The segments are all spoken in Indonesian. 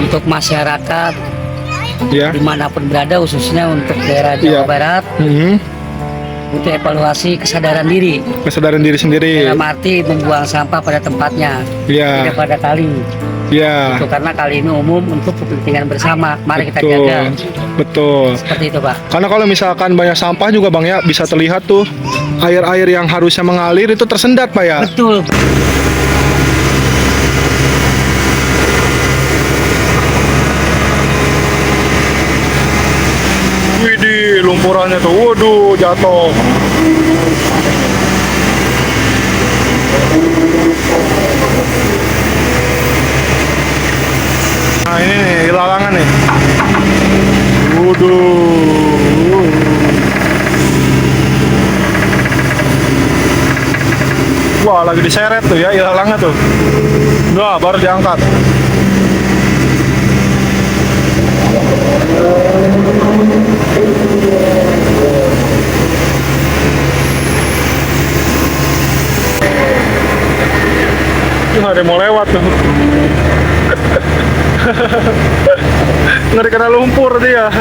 untuk masyarakat ya, dimanapun berada, khususnya untuk daerah Jawa ya. Barat, untuk evaluasi kesadaran diri. Kesadaran diri sendiri. Dalam arti membuang sampah pada tempatnya, Ya, tidak pada kali. ya. Itu karena kali ini umum untuk kepentingan bersama. Mari kita Betul, jaga. betul. Seperti itu, Pak. Karena kalau misalkan banyak sampah juga Bang ya, bisa terlihat tuh air-air yang harusnya mengalir itu tersendat Pak ya. Betul. Widih, lumpurannya tuh, waduh, jatuh. Nah ini nih, ilalangan nih. Waduh. Wah, lagi diseret tuh ya ilalangan tuh. Wah, baru diangkat. Nggak ada yang mau lewat tuh. Nggak dikena lumpur dia.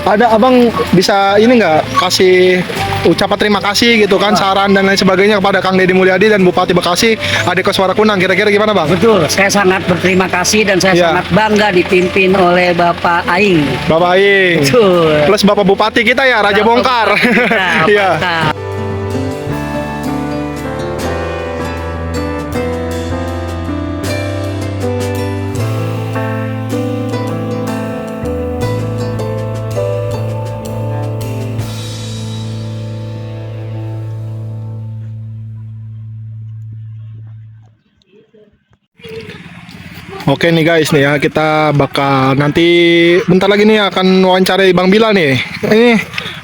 Ada abang bisa ini nggak kasih ucapan terima kasih gitu kan, saran dan lain sebagainya kepada Kang Deddy Mulyadi dan Bupati Bekasi Ade Koswara Kunang, kira-kira gimana Bang? Betul, saya sangat berterima kasih dan saya Ya. sangat bangga dipimpin oleh Bapak Aing. Bapak Aing. Betul. Plus Bapak Bupati kita ya, Raja Bongkar. Iya. Mantap. Oke nih guys nih ya, kita bakal nanti bentar lagi nih akan wawancarai Bang Bilal nih. Ini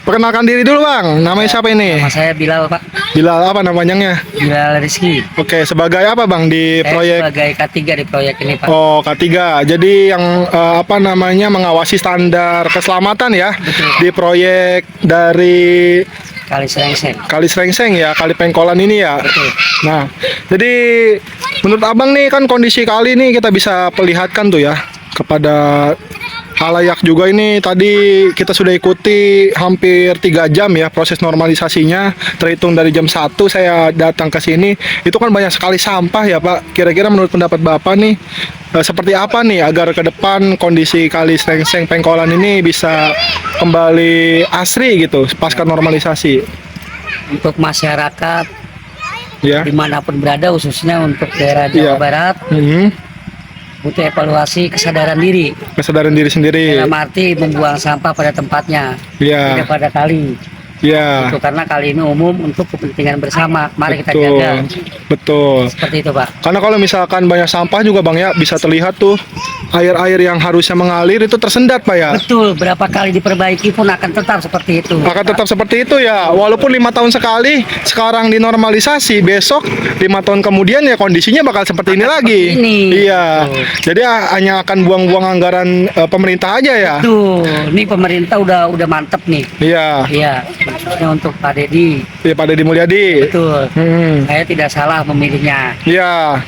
perkenalkan diri dulu Bang, namanya siapa ini? Nama saya Bilal, Pak. Bilal apa namanya? Bilal Rizky. Oke, sebagai apa Bang di Saya proyek? sebagai K3 di proyek ini, Pak. Oh, K3. Jadi yang apa namanya mengawasi standar keselamatan ya di proyek dari Kali Serengseng. Kali Serengseng ya, Kali Pengkolan ini ya. Betul. Nah, jadi menurut Abang nih kan kondisi kali ini kita bisa perlihatkan tuh ya kepada halayak juga. Ini tadi kita sudah ikuti hampir 3 jam ya proses normalisasinya, terhitung dari jam 1 saya datang ke sini. Itu kan banyak sekali sampah ya Pak. Kira-kira menurut pendapat Bapak nih seperti apa nih agar ke depan kondisi Kali Serengseng Pengkolan ini bisa kembali asri gitu pasca normalisasi Untuk masyarakat ya. dimanapun berada, khususnya untuk daerah Jawa Iya. Barat, butuh evaluasi kesadaran diri. Kesadaran diri sendiri. Dalam arti membuang sampah pada tempatnya, Iya. tidak pada kali. Iya. Itu karena kali ini umum untuk kepentingan bersama. Mari kita Betul. jaga. Betul. Seperti itu, Pak. Karena kalau misalkan banyak sampah juga Bang ya, bisa terlihat tuh air-air yang harusnya mengalir itu tersendat Pak ya. Betul, berapa kali diperbaiki pun akan tetap seperti itu. Akan tetap seperti itu ya. Walaupun 5 tahun sekali, sekarang dinormalisasi, besok 5 tahun kemudian ya kondisinya bakal seperti ini lagi. ini. Iya. Jadi hanya akan buang-buang anggaran pemerintah aja ya. Tuh, ini pemerintah udah mantep nih. Iya. Iya, khususnya untuk Pak Deddy. Ya Pak Deddy Mulyadi. Betul. Saya tidak salah memilihnya. Iya.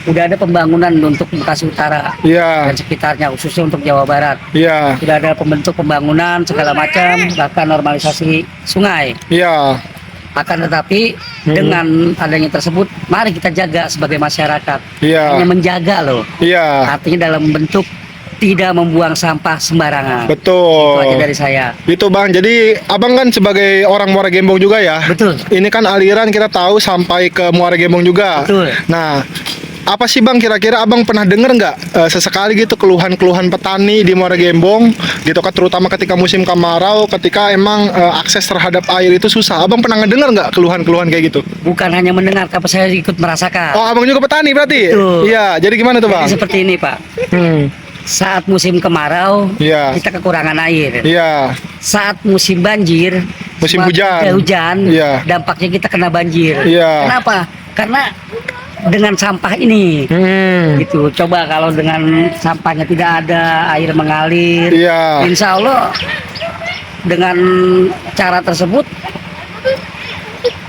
Udah ada pembangunan untuk Bekasi Utara Iya. dan sekitarnya, khususnya untuk Jawa Barat. Iya. Sudah ada pembentuk pembangunan segala macam, bahkan normalisasi sungai. Iya. Akan tetapi dengan adanya tersebut, mari kita jaga sebagai masyarakat. Iya. Hanya menjaga loh. Iya. Artinya dalam bentuk tidak membuang sampah sembarangan. Betul. Itu aja dari saya. Itu Bang, jadi Abang kan sebagai orang Muara Gembong juga ya. Betul. Ini kan aliran kita tahu sampai ke Muara Gembong juga. Betul. Nah, apa sih Bang kira-kira Abang pernah denger nggak sesekali gitu keluhan-keluhan petani di Muara Gembong gitu kan, terutama ketika musim kemarau, ketika emang akses terhadap air itu susah. Abang pernah ngedenger nggak keluhan-keluhan kayak gitu? Bukan hanya mendengar, tapi saya ikut merasakan. Oh, Abang juga petani berarti? Betul. Iya, jadi gimana tuh Bang? Jadi seperti ini, Pak. Saat musim kemarau, Iya. kita kekurangan air. Iya. Saat musim banjir, Musim sewaktu hujan. hujan, Iya. dampaknya kita kena banjir. Iya. Kenapa? Karena dengan sampah ini, gitu. Coba kalau dengan sampahnya tidak ada air mengalir, Iya. insya Allah dengan cara tersebut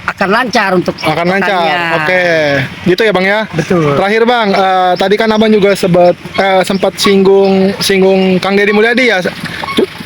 akan lancar untuk Akan lancar. pekannya. Oke. Gitu ya Bang ya. Betul. Terakhir Bang, tadi kan Abang juga sempat singgung Kang Deddy Mulyadi ya.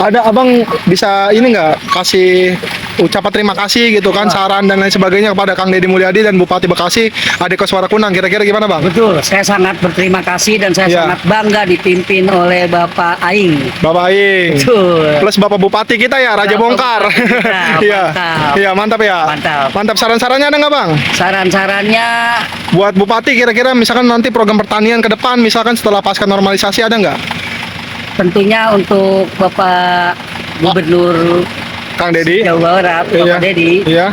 Ada Abang bisa ini nggak kasih ucapan terima kasih gitu kan, saran dan lain sebagainya kepada Kang Deddy Mulyadi dan Bupati Bekasi Adeko Suara Kunang. Kira-kira gimana Bang? Betul, saya sangat berterima kasih dan saya Iya. sangat bangga dipimpin oleh Bapak Aing. Bapak Aing. Betul. Plus Bapak Bupati kita ya, Raja Bapak Bongkar. Bupati kita, Iya. mantap. Iya, mantap ya. Mantap. Mantap, saran-sarannya ada nggak Bang? Saran-sarannya Buat Bupati kira-kira misalkan nanti program pertanian ke depan misalkan setelah pasca normalisasi ada nggak? tentunya untuk Bapak Gubernur Kang Deddy? Jawa Barat, Bapak Iya. Deddy, Iya.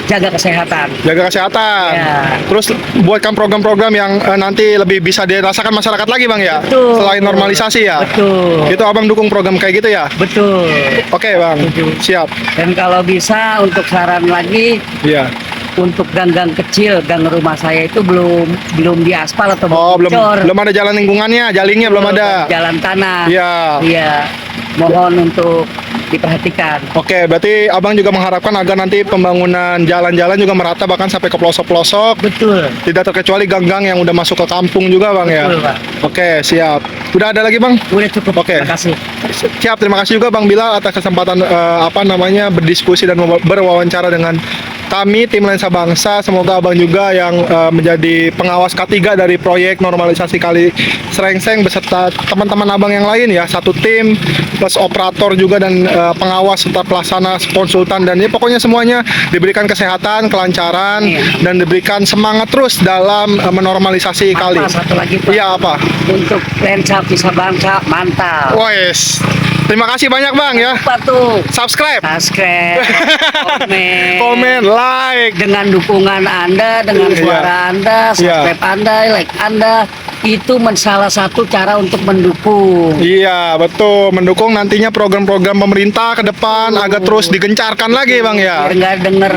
jaga kesehatan. Jaga kesehatan. Iya. Terus buatkan program-program yang nanti lebih bisa dirasakan masyarakat lagi Bang ya. Betul. Selain normalisasi ya. Betul. Itu Abang dukung program kayak gitu ya. Betul. Oke Bang. Setuju. Siap. Dan kalau bisa untuk saran lagi Iya. untuk gang-gang kecil, gang rumah saya itu belum diaspal atau Oh, belum dicor. belum ada jalan lingkungannya, jalingnya belum ada. Jalan tanah. Iya. Iya. Mohon untuk diperhatikan. Oke, berarti Abang juga mengharapkan agar nanti pembangunan jalan-jalan juga merata bahkan sampai ke pelosok-pelosok. Betul. Tidak terkecuali gang-gang yang udah masuk ke kampung juga Bang ya. Betul, Pak. Oke, siap. Udah ada lagi Bang? Udah cukup. Oke. Terima kasih. Siap, terima kasih juga Bang Bilal atas kesempatan berdiskusi dan berwawancara dengan kami tim Lensa Bangsa. Semoga Abang juga yang menjadi pengawas K3 dari proyek normalisasi Kali Serengseng beserta teman-teman Abang yang lain ya, satu tim plus operator juga dan pengawas serta pelaksana konsultan dan ya pokoknya semuanya diberikan kesehatan, kelancaran Iya. dan diberikan semangat terus dalam menormalisasi kali. Satu lagi Pak. Iya apa? Untuk lensa bisa bangsa mantap. Wes. Terima kasih banyak Bang ya. Apa tuh? Subscribe, Subscribe, komen, like. dengan dukungan Anda, dengan Iya. suara Anda, subscribe Anda, like Anda, itu salah satu cara untuk mendukung. Iya, betul. Mendukung nantinya program-program pemerintah ke depan agar terus digencarkan lagi, Bang ya. Biar nggak denger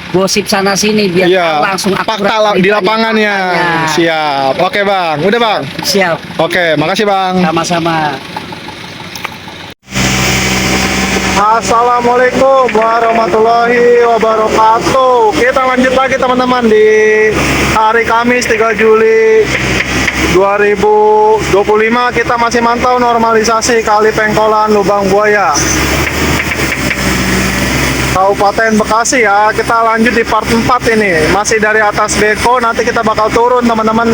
gosip sana sini, biar Iya, tahu langsung akurat fakta di beritanya, lapangannya. faktanya. Siap. Oke, Bang. Udah, Bang. Siap, Oke, makasih, Bang. sama-sama. Assalamualaikum warahmatullahi wabarakatuh. Kita lanjut lagi teman-teman di hari Kamis 3 Juli 2025. Kita masih mantau normalisasi Kali Pengkolan Lubang Buaya Kabupaten Bekasi ya. Kita lanjut di part 4 ini. Masih dari atas beko, nanti kita bakal turun teman-teman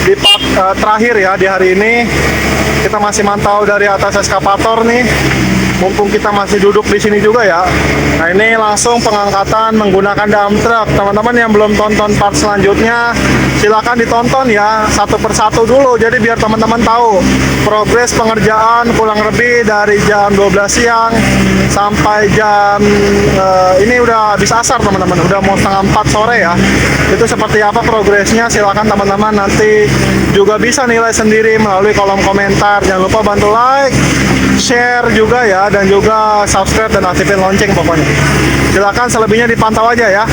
di part terakhir ya di hari ini. Kita masih mantau dari atas eskavator nih. Mumpung kita masih duduk di sini juga ya. Nah, ini langsung pengangkatan menggunakan dump truck. Teman-teman yang belum tonton part selanjutnya, silakan ditonton ya satu persatu dulu. Jadi biar teman-teman tahu progres pengerjaan kurang lebih dari jam 12 siang sampai jam ini udah habis asar teman-teman. Udah mau setengah 4 sore ya. Itu seperti apa progresnya? Silakan teman-teman nanti juga bisa nilai sendiri melalui kolom komentar. Jangan lupa bantu like, share juga ya, dan juga subscribe dan aktifin lonceng pokoknya. Silakan selebihnya dipantau aja ya.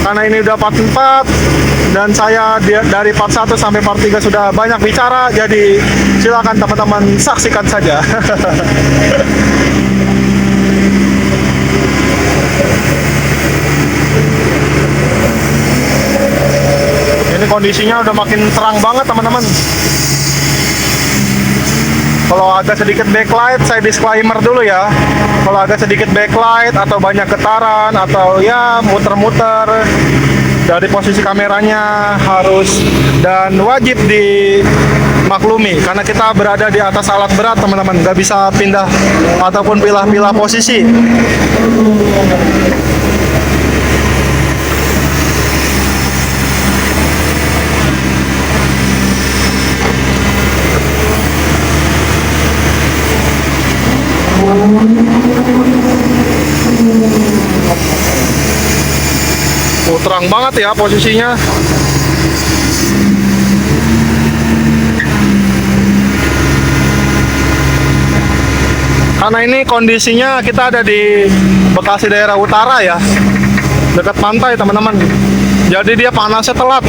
Karena ini udah part 4 dan saya dari part 1 sampai part 3 sudah banyak bicara, jadi silakan teman-teman saksikan saja. Ini kondisinya udah makin terang banget teman-teman. Kalau agak sedikit backlight, saya disclaimer dulu ya. Kalau agak sedikit backlight atau banyak getaran atau ya muter-muter dari posisi kameranya harus dan wajib dimaklumi karena kita berada di atas alat berat teman-teman, nggak bisa pindah ataupun pilah-pilah posisi. Terang banget ya posisinya. Karena ini kondisinya kita ada di Bekasi daerah utara ya, dekat pantai teman-teman. Jadi dia panasnya telat.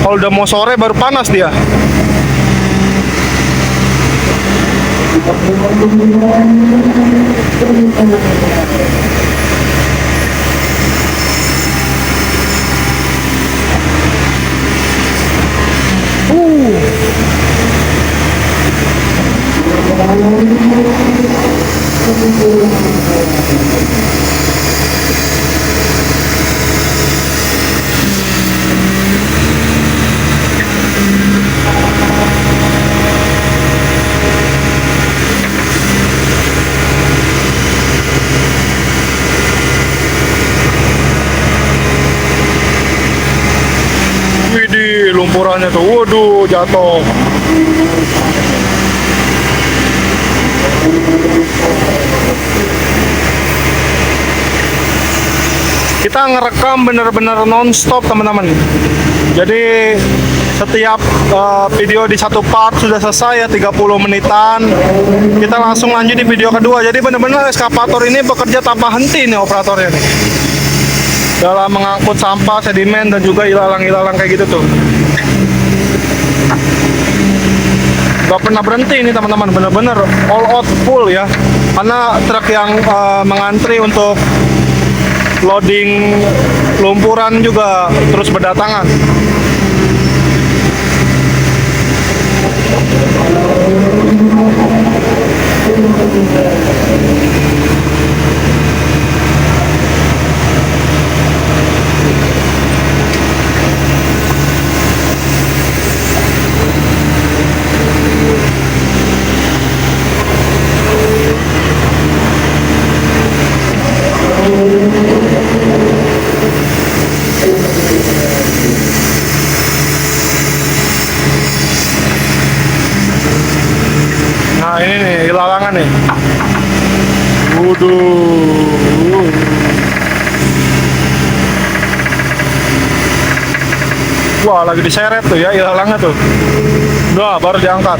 Kalau udah mau sore baru panas dia. Widih, lumpurannya tuh, waduh, jatuh. Kita ngerekam bener-bener non-stop teman-teman. Jadi setiap video di satu part sudah selesai ya 30 menitan, kita langsung lanjut di video kedua. Jadi bener-bener eskavator ini bekerja tanpa henti nih operatornya nih, dalam mengangkut sampah, sedimen, dan juga ilalang-ilalang kayak gitu tuh. Gak pernah berhenti ini teman-teman, bener-bener all out full ya. Karena truk yang mengantri untuk loading lumpuran juga terus berdatangan. Nah ini nih ilalangan nih. Waduh. Wah lagi diseret tuh ya ilalangnya tuh. Udah baru diangkat.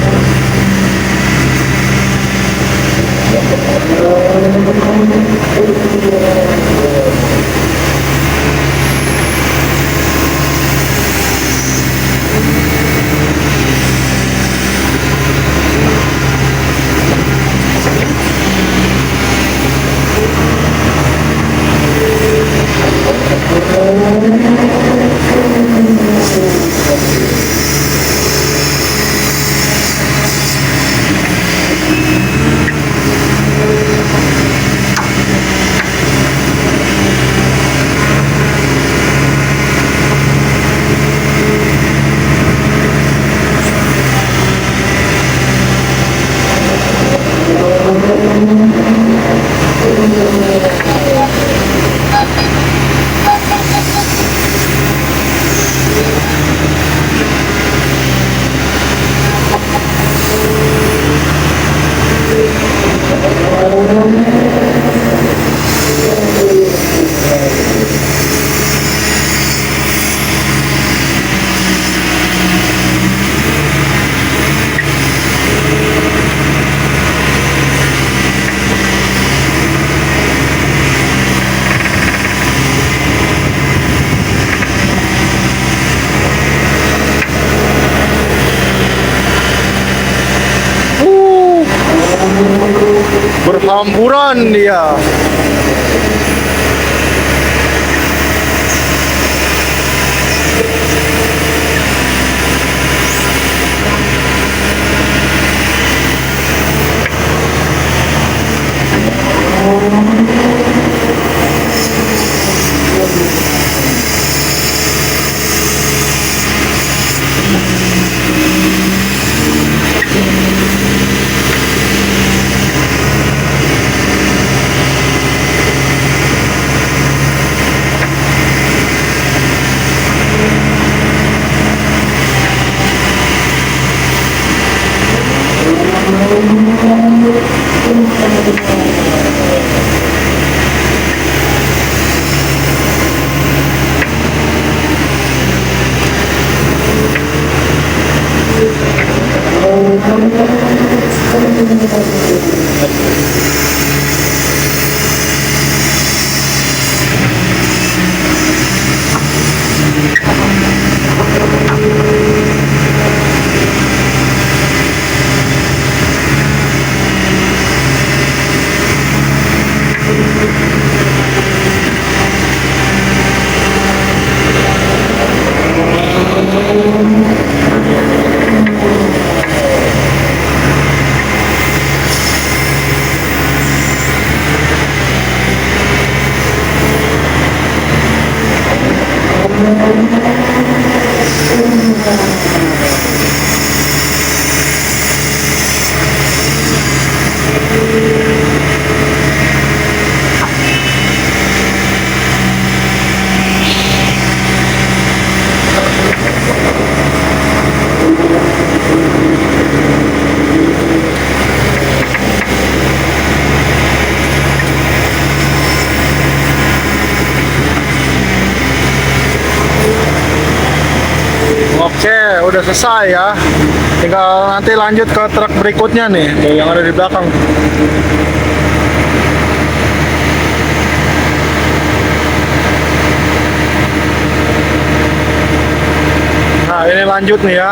Berhamburan dia. Oke, udah selesai ya. Tinggal nanti lanjut ke truk berikutnya nih, tuh yang ada di belakang. Nah, ini lanjut nih ya.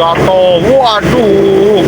Jatuh, waduh.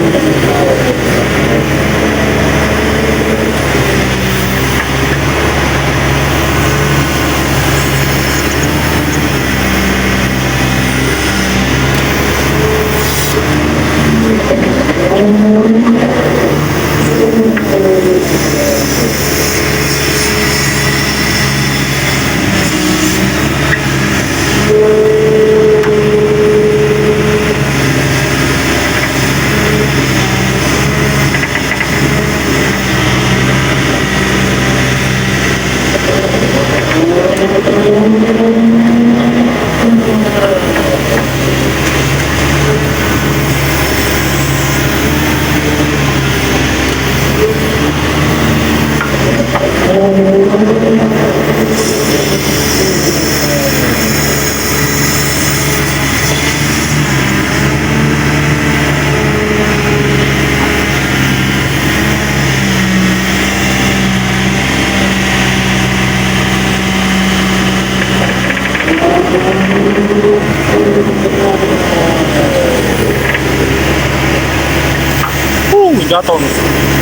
Jatuh nih,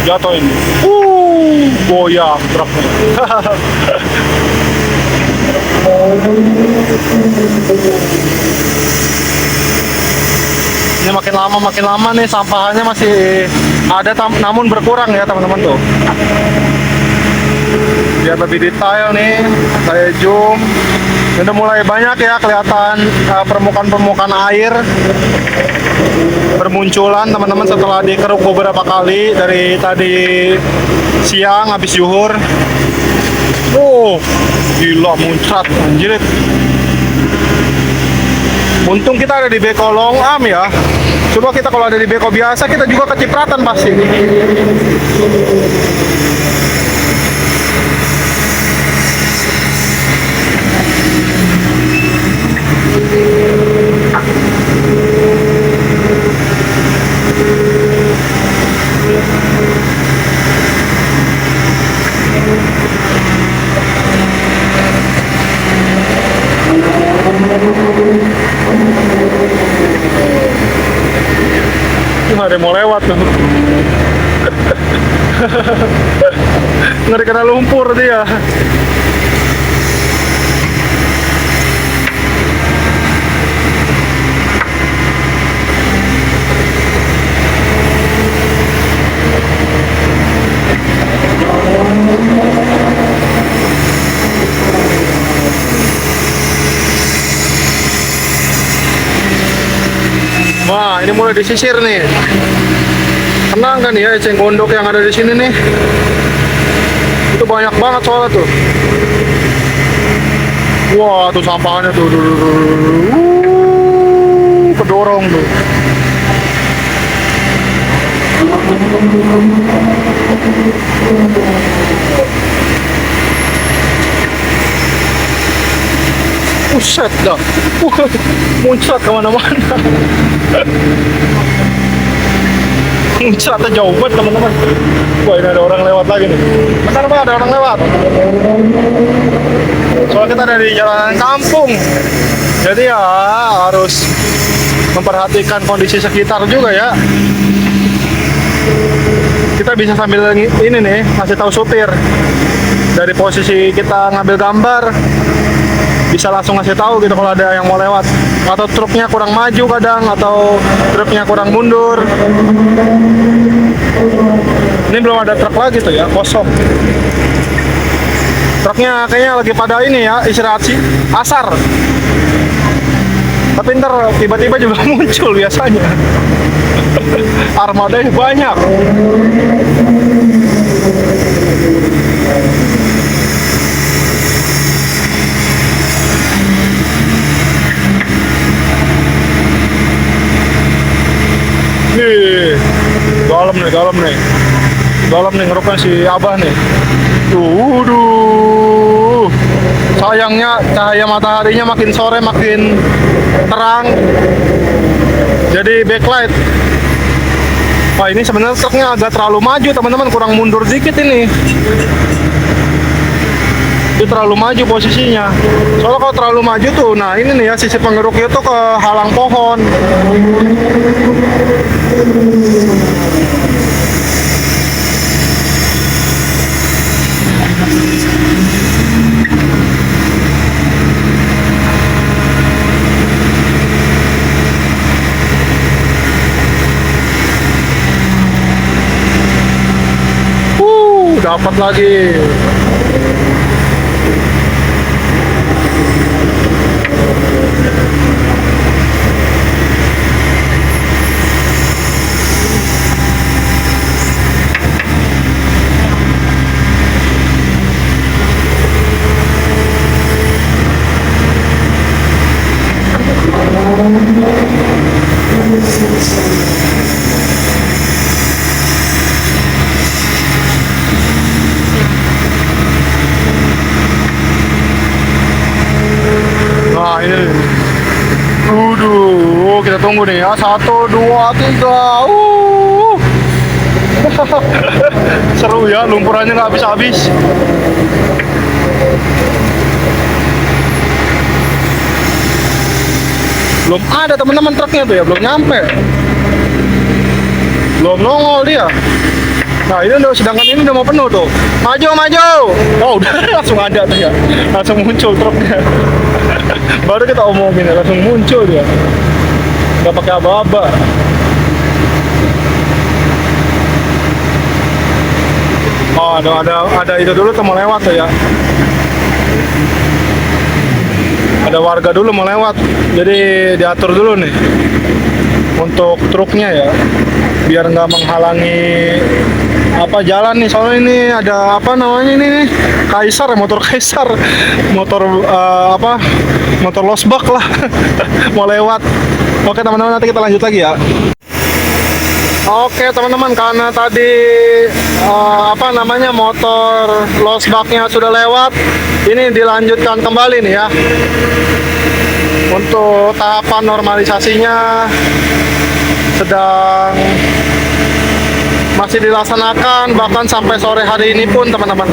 jatuh ini. Goyang truknya. Ini makin lama nih sampahannya masih ada, namun berkurang ya teman-teman tuh. Biar lebih detail nih, saya zoom. Udah mulai banyak ya kelihatan permukaan air bermunculan teman-teman setelah dikeruk beberapa kali dari tadi siang habis zuhur. Gila muncrat anjir. Untung kita ada di beko long arm ya. Coba kita kalau ada di beko biasa kita juga kecipratan pasti. Ada yang mau lewat tuh. Ngeri kena lumpur dia. Wah, ini mulai disisir nih. Tenang kan ya, eceng gondok yang ada di sini nih. Itu banyak banget soalnya tuh. Wah, tuh sampahannya tuh. Kedorong tuh. Buset dah. Muncrat kemana-mana. Muncratnya jauh banget teman-teman. Wah, ini ada orang lewat lagi nih. Bentar Pak, ada orang lewat. Soalnya kita ada di jalanan kampung, jadi ya harus memperhatikan kondisi sekitar juga ya. kita bisa sambil ini nih kasih tahu supir dari posisi kita ngambil gambar, bisa langsung ngasih tahu gitu kalau ada yang mau lewat, atau truknya kurang maju kadang, atau truknya kurang mundur. Ini belum ada truk lagi tuh ya, kosong. Truknya kayaknya lagi pada ini ya, istirahat sih, asar. Tapi ntar tiba-tiba juga muncul biasanya. Armadanya banyak. Nih, dalam nih ngerupnya si Abah nih. Duh, sayangnya cahaya mataharinya makin sore makin terang, jadi backlight. Wah, ini sebenarnya truknya agak terlalu maju teman-teman, kurang mundur dikit ini. Itu terlalu maju posisinya. Soalnya kalau terlalu maju tuh, nah ini nih ya, sisi pengeruknya tuh ke halang pohon. Dapat lagi. Nah ini, kita tunggu nih ya, 1, 2, 3. Seru ya, lumpurannya nggak habis-habis. Belum ada teman-teman truknya tuh ya, belum nyampe, belum nongol dia. Nah ini udah, sedangkan ini udah mau penuh tuh. Maju. Oh udah langsung ada tuh ya, langsung muncul truknya. Baru kita omongin ya, langsung muncul dia, nggak pakai aba-aba. Oh ada itu dulu tuh mau lewat tuh ya. Ada warga dulu mau lewat, jadi diatur dulu nih untuk truknya ya, biar nggak menghalangi apa jalan nih. Soalnya ini ada apa namanya ini nih, Kaisar, motor Kaisar, motor motor losbak lah. Mau lewat. Oke teman-teman, nanti kita lanjut lagi ya. Oke teman-teman, karena tadi motor losbaknya sudah lewat, ini dilanjutkan kembali nih ya untuk tahapan normalisasinya, sedang masih dilaksanakan bahkan sampai sore hari ini pun teman-teman.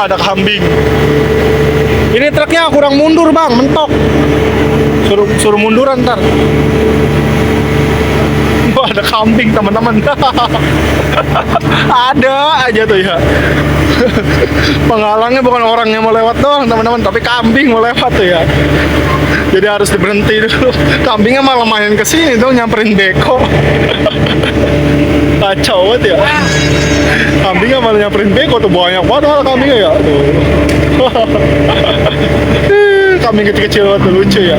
Ada kambing. Ini truknya kurang mundur bang, mentok. Suruh munduran ntar. Wah, ada kambing teman-teman. Ada aja tuh ya. Penghalangnya bukan orang yang mau lewat doang teman-teman, tapi kambing mau lewat tuh ya. Jadi harus diberhenti dulu. Kambingnya malah main kesini dong, nyamperin beko. Kacau banget ya. Kambingnya malah nyamperin beko tuh, banyak banget malah kambingnya ya. Tuh. Kambing kecil-kecil banget, lucu ya.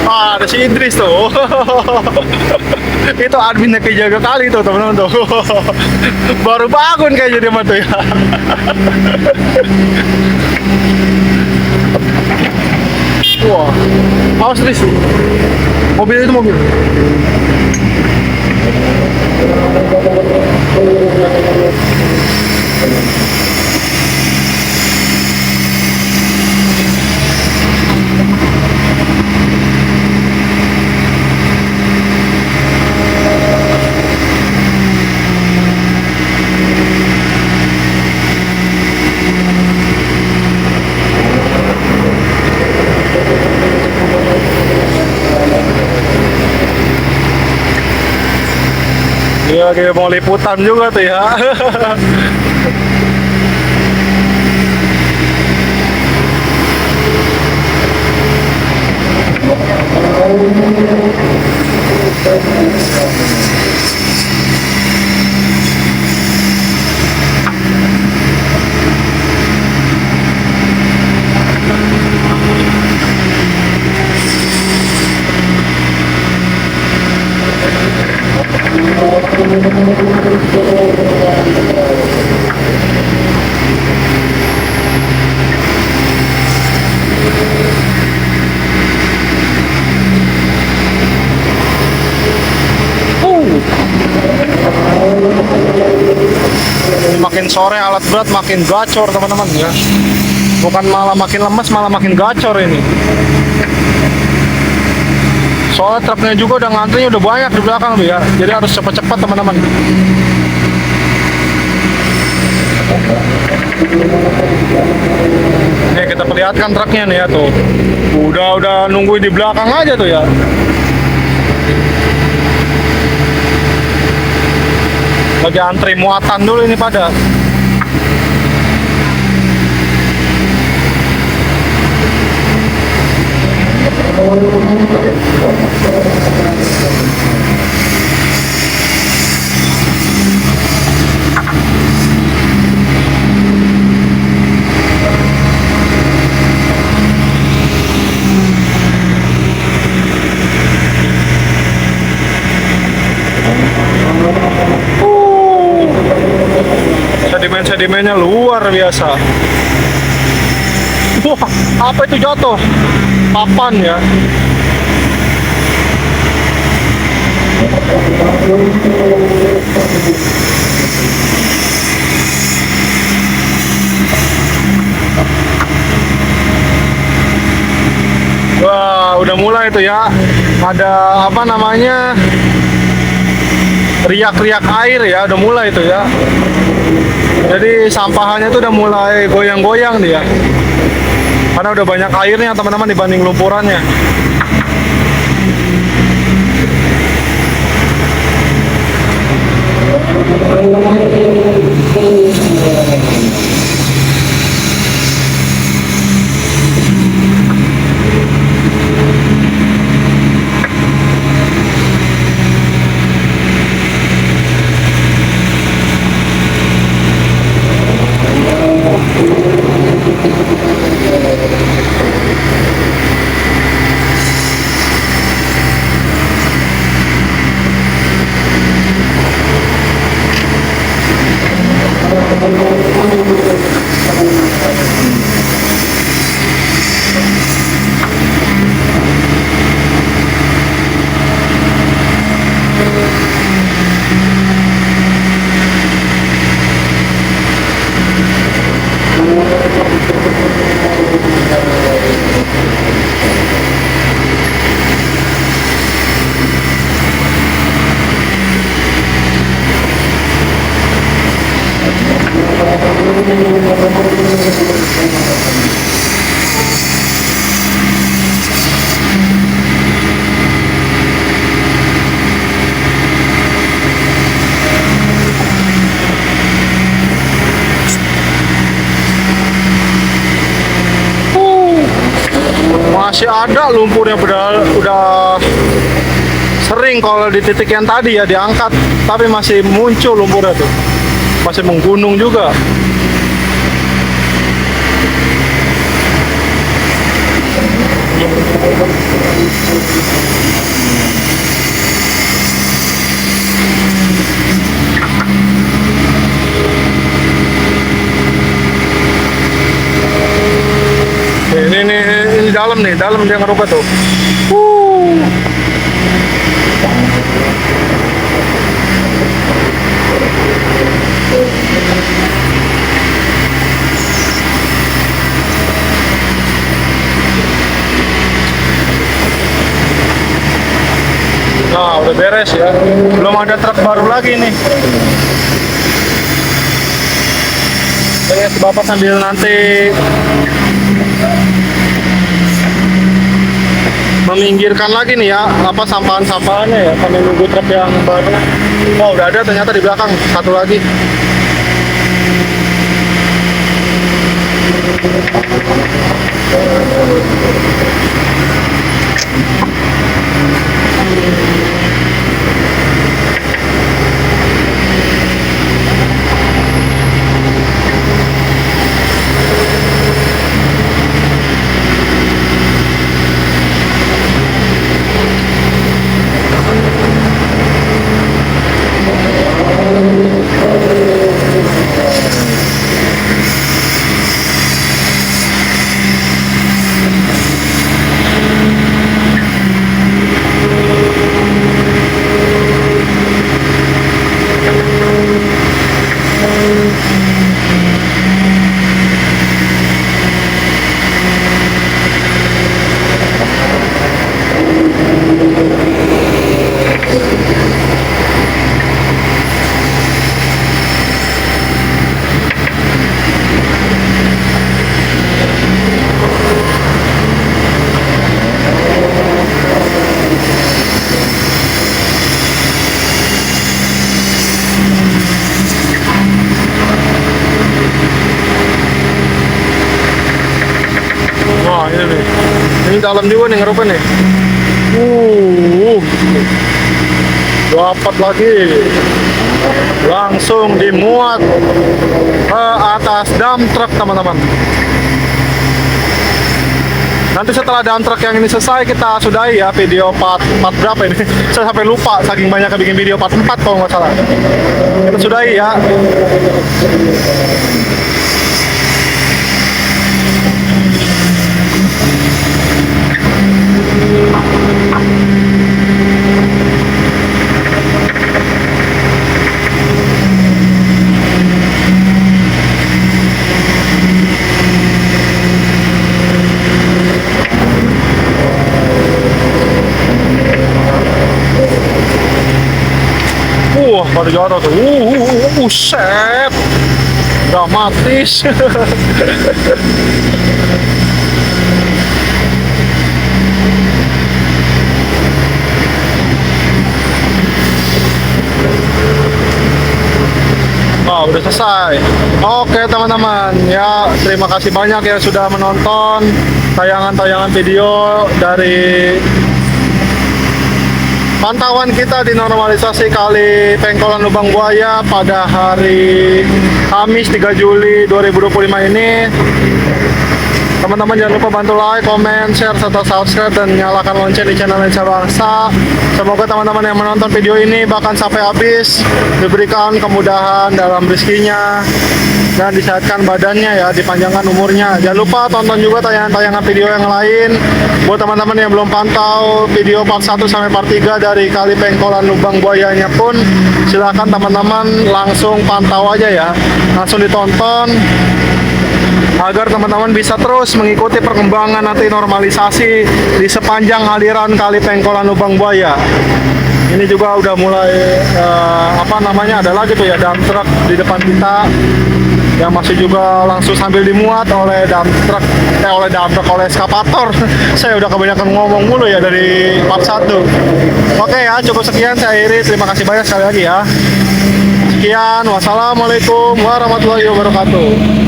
Ah, ada si Idris tuh. Itu adminnya kejaga kali tuh teman-teman tuh. Baru bangun kayaknya dia mah tuh ya. Wah, awas Idris. Mobil itu mobil. Iya, kayak mau liputan juga tuh ya. Makin sore alat berat makin gacor teman-teman ya. Bukan malah makin lemes, malah makin gacor ini. Soalnya truknya juga udah ngantrinya udah banyak di belakang tuh ya. Jadi harus cepat-cepat teman-teman. Nih kita perlihatkan truknya nih ya tuh. Udah nungguin di belakang aja tuh ya. Lagi antri muatan dulu ini pada. Sedimennya luar biasa. Wah, apa itu jatuh? Papan ya. Wah, udah mulai tuh ya. Ada apa namanya? Riak-riak air ya, udah mulai tuh ya. Jadi sampahannya tuh udah mulai goyang-goyang dia. Karena udah banyak airnya teman-teman dibanding lumpurannya. Masih ada lumpurnya, udah sering kalau di titik yang tadi ya diangkat, tapi masih muncul lumpurnya tuh, masih menggunung juga. Ini dalam nih, dalam dia ngerubah tuh. Nah, udah beres ya. Belum ada truk baru lagi nih. Bapak sambil nanti meminggirkan lagi nih ya, apa sampahan-sampahannya ya, sambil nunggu truk yang baru. Oh, udah ada ternyata di belakang, satu lagi. Wah, ini nih. Ini dalam juga nih ngerupin nih. Dapat lagi. Langsung dimuat ke atas dump truck, teman-teman. Nanti setelah dump truck yang ini selesai, kita sudahi ya video part berapa ini? Saya sampai lupa, saking banyak bikin video part 4 kalau nggak salah. Kita sudahi ya. Pada jatuh tuh, set, dramatis. Oh, udah selesai. Oke teman-teman, ya terima kasih banyak ya sudah menonton tayangan-tayangan video dari pantauan kita di normalisasi Kali Pengkolan Lubang Buaya pada hari Kamis 3 Juli 2025 ini. Teman-teman jangan lupa bantu like, comment, share, serta subscribe dan nyalakan lonceng di channel Lensa Bangsa. Semoga teman-teman yang menonton video ini bahkan sampai habis diberikan kemudahan dalam rezekinya dan disehatkan badannya ya, dipanjangkan umurnya. Jangan lupa tonton juga tayangan-tayangan video yang lain. Buat teman-teman yang belum pantau video part 1 sampai part 3 dari Kali Pengkolan Lubang Buayanya pun silakan teman-teman langsung pantau aja ya, langsung ditonton agar teman-teman bisa terus mengikuti perkembangan nanti normalisasi di sepanjang aliran Kali Pengkolan Lubang Buaya. Ini juga udah mulai ada lagi tuh ya dump truck di depan kita yang masih juga langsung sambil dimuat oleh oleh eskavator. Saya udah kebanyakan ngomong mulu ya dari part 1. Oke ya, cukup sekian saya akhiri. Terima kasih banyak sekali lagi ya. Sekian, wassalamualaikum warahmatullahi wabarakatuh.